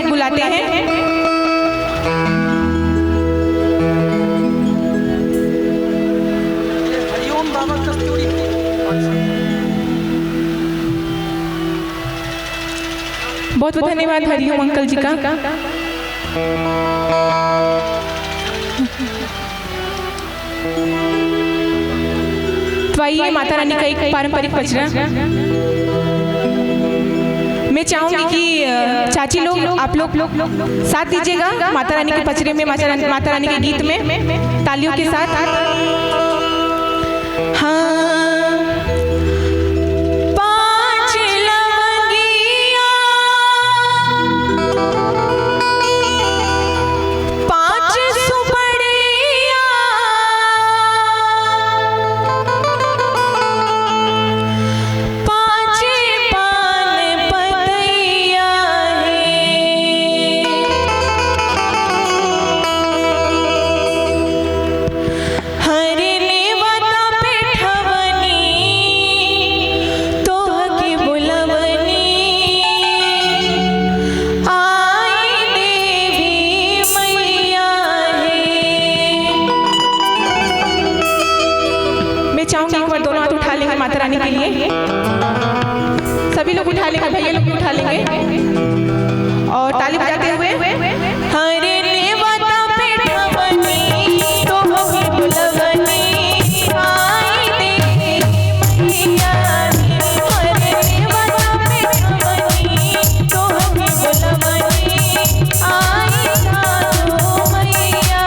को बुलाते हैं। बहुत बहुत धन्यवाद हरिओम अंकल जी का। तो आइए माता रानी का एक पारंपरिक पचरा मैं चाहूंगी कि चाची लोग आप लोग साथ दीजिएगा माता रानी के पचरे में, माता रानी के गीत में तालियों के साथ। हाँ माता रानी के लिए सभी लोग उठा लेंगे, भैया लोग भी उठा लेंगे और ताली बजाते हुए हरे नेवता पे ठवनी तो हमें बुलवनी आई देवी मैया। हरे नेवता पे ठवनी तो हमें बुलवनी आई साधु मैया।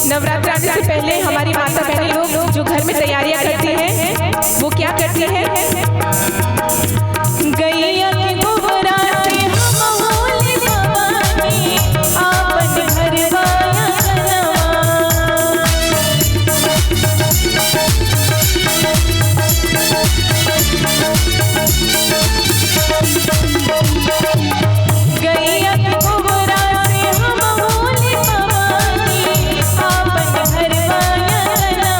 नवरात्र आने से पहले हमारी माता बहनें लोग जो घर में तैयारियां करती हैं वो क्या करती हैं? गैया के गोबरा से हम होली भवानी आपन घरवाया गैया के गोबरा से हम होली भवानी आपन घरवाया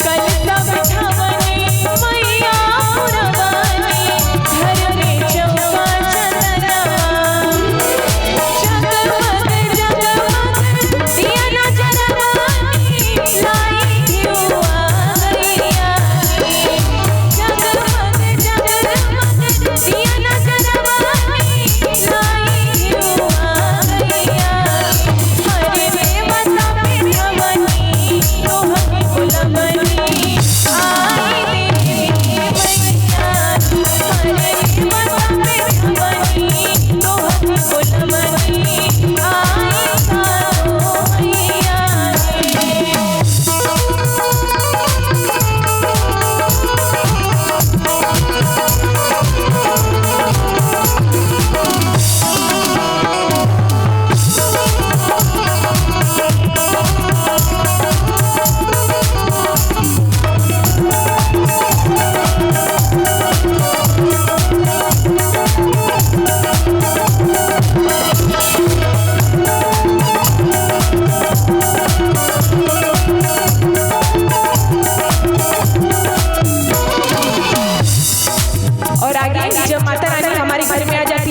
कल सब ठवनी मैया पुरवानी घर में चौका चंदनवा जगमग जगमग दिया न जलवानी लाई घिउआ गैया जगमग जगमग दिया न जलवानी लाई घिउआ गैया। हरे देवता पे ठवनी तो हमें बुलवनी आई देवी मैया। हरे देवता पे ठवनी तो हमें बुलवनी आई साधु मैया। और आगे जब माता रानी हमारे घर में आ जाती